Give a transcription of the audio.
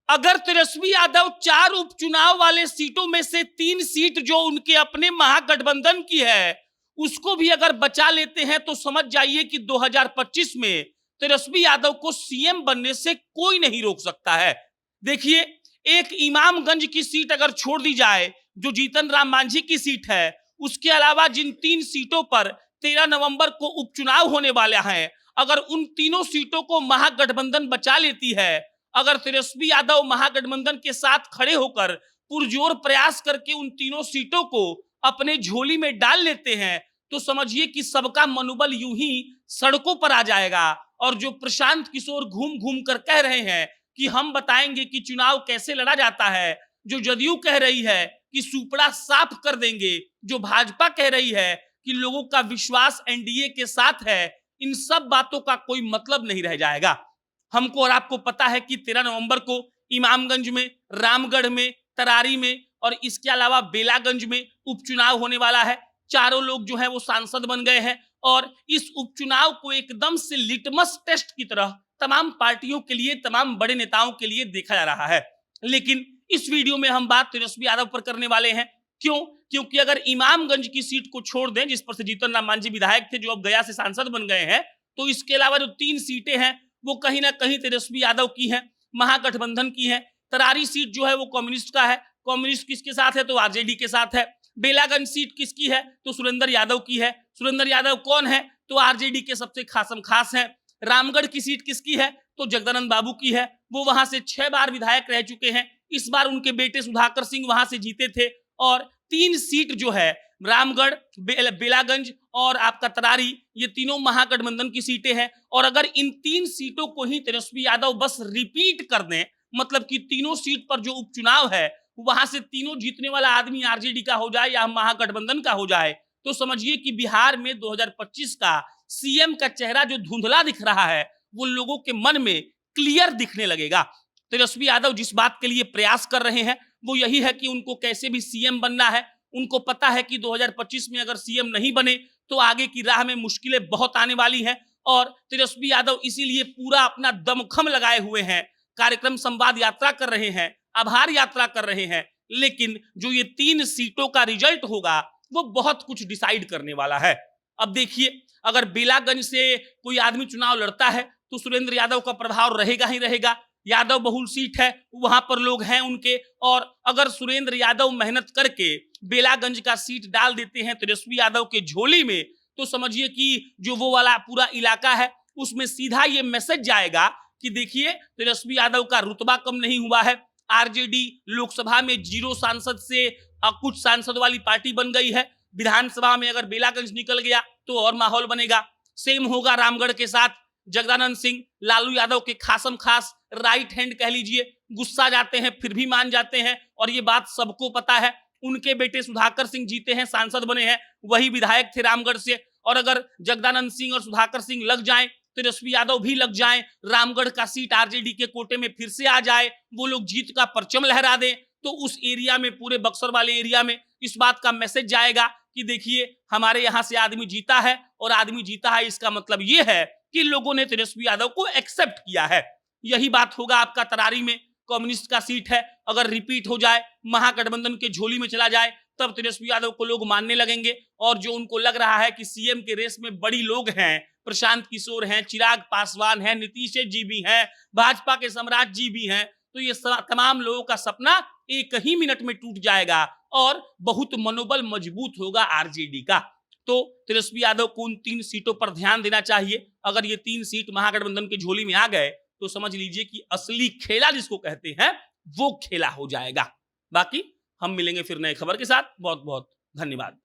अगर तेजस्वी यादव 4 उपचुनाव वाले सीटों में से 3 सीट जो उनके अपने महागठबंधन की है उसको भी अगर बचा लेते हैं तो समझ जाइए कि 2025 में तेजस्वी यादव को सीएम बनने से कोई नहीं रोक सकता है। देखिए, एक इमामगंज की सीट अगर छोड़ दी जाए जो जीतन राम मांझी की सीट है, उसके अलावा जिन 3 सीटों पर 13 नवंबर को उपचुनाव होने वाला है, अगर उन तीनों सीटों को महागठबंधन बचा लेती है, अगर तेजस्वी यादव महागठबंधन के साथ खड़े होकर पुरजोर प्रयास करके उन तीनों सीटों को अपने झोली में डाल लेते हैं, तो समझिए कि सबका मनोबल यूं ही सड़कों पर आ जाएगा। और जो प्रशांत किशोर घूम घूम कर कह रहे हैं कि हम बताएंगे कि चुनाव कैसे लड़ा जाता है, जो जदयू कह रही है कि सुपड़ा साफ कर देंगे, जो भाजपा कह रही है कि लोगों का विश्वास एनडीए के साथ है, इन सब बातों का कोई मतलब नहीं रह जाएगा। हमको और आपको पता है कि 13 नवंबर को इमामगंज में, रामगढ़ में, तरारी में और इसके अलावा बेलागंज में उपचुनाव होने वाला है। चारों लोग जो है वो सांसद बन गए हैं और इस उपचुनाव को एकदम से लिटमस टेस्ट की तरह तमाम पार्टियों के लिए, तमाम बड़े नेताओं के लिए देखा जा रहा है। लेकिन इस वीडियो में हम बात तेजस्वी यादव पर करने वाले हैं। क्यों? क्योंकि अगर इमामगंज की सीट को छोड़ दें जिस पर से जीतन राम मांझी विधायक थे जो अब गया से सांसद बन गए हैं, तो इसके अलावा जो 3 सीटें हैं वो कहीं ना कहीं तेजस्वी यादव की हैं, महागठबंधन की हैं। तरारी सीट जो है वो कम्युनिस्ट का है। कम्युनिस्ट किसके साथ है? तो आरजेडी के साथ है। बेलागंज सीट किसकी है? तो सुरेंद्र यादव की है। सुरेंद्र यादव कौन है? तो आरजेडी के सबसे खासम खास हैं। रामगढ़ की सीट किसकी है? तो जगदानंद बाबू की है। वो वहां से 6 बार विधायक रह चुके हैं। इस बार उनके बेटे सुधाकर सिंह वहां से जीते थे। और 3 सीट जो है रामगढ़, बेलागंज और आपका तरारी, ये तीनों महागठबंधन की सीटें हैं। और अगर इन 3 सीटों को ही तेजस्वी यादव बस रिपीट कर दें, मतलब कि तीनों सीट पर जो उपचुनाव है वहां से तीनों जीतने वाला आदमी आरजेडी का हो जाए या महागठबंधन का हो जाए, तो समझिए कि बिहार में 2025 का सीएम का चेहरा जो धुंधला दिख रहा है वो लोगों के मन में क्लियर दिखने लगेगा। तेजस्वी यादव जिस बात के लिए प्रयास कर रहे हैं वो यही है कि उनको कैसे भी सीएम बनना है। उनको पता है कि 2025 में अगर सीएम नहीं बने तो आगे की राह में मुश्किलें बहुत आने वाली हैं और तेजस्वी यादव इसीलिए पूरा अपना दमखम लगाए हुए हैं, कार्यक्रम संवाद यात्रा कर रहे हैं, आभार यात्रा कर रहे हैं। लेकिन जो ये 3 सीटों का रिजल्ट होगा वो बहुत कुछ डिसाइड करने वाला है। अब देखिए, अगर बेलागंज से कोई आदमी चुनाव लड़ता है तो सुरेंद्र यादव का प्रभाव रहेगा ही रहेगा। यादव बहुल सीट है, वहां पर लोग हैं उनके। और अगर सुरेंद्र यादव मेहनत करके बेलागंज का सीट डाल देते हैं तेजस्वी यादव के झोली में, तो समझिए कि जो वो वाला पूरा इलाका है उसमें सीधा ये मैसेज जाएगा कि देखिए तेजस्वी यादव का रुतबा कम नहीं हुआ है। आरजेडी लोकसभा में 0 सांसद से कुछ सांसद वाली पार्टी बन गई है। विधानसभा में अगर बेलागंज निकल गया तो और माहौल बनेगा। सेम होगा रामगढ़ के साथ। जगदानंद सिंह लालू यादव के खासम खास राइट हैंड कह लीजिए, गुस्सा जाते हैं फिर भी मान जाते हैं और ये बात सबको पता है। उनके बेटे सुधाकर सिंह जीते हैं, सांसद बने हैं, वही विधायक थे रामगढ़ से। और अगर जगदानंद सिंह और सुधाकर सिंह लग जाएं, तेजस्वी यादव भी लग जाएं, रामगढ़ का सीट आरजेडी के कोटे में फिर से आ जाए, वो लोग जीत का परचम लहरा दें, तो उस एरिया में, पूरे बक्सर वाले एरिया में इस बात का मैसेज जाएगा कि देखिए हमारे यहाँ से आदमी जीता है और आदमी जीता है इसका मतलब ये है कि लोगों ने तेजस्वी यादव को एक्सेप्ट किया है। यही बात होगा आपका तरारी में। कम्युनिस्ट का सीट है, अगर रिपीट हो जाए, महागठबंधन के झोली में चला जाए, तब तेजस्वी यादव को लोग मानने लगेंगे। और जो उनको लग रहा है कि सीएम के रेस में बड़ी लोग हैं, प्रशांत किशोर हैं, चिराग पासवान हैं, नीतीश जी भी हैं, भाजपा के सम्राट जी भी हैं, तो ये तमाम लोगों का सपना एक ही मिनट में टूट जाएगा और बहुत मनोबल मजबूत होगा आरजेडी का। तो तेजस्वी यादव को उन 3 सीटों पर ध्यान देना चाहिए। अगर ये 3 सीट महागठबंधन के झोली में आ गए तो समझ लीजिए कि असली खेला जिसको कहते हैं वो खेला हो जाएगा। बाकी हम मिलेंगे फिर नए खबर के साथ। बहुत बहुत धन्यवाद।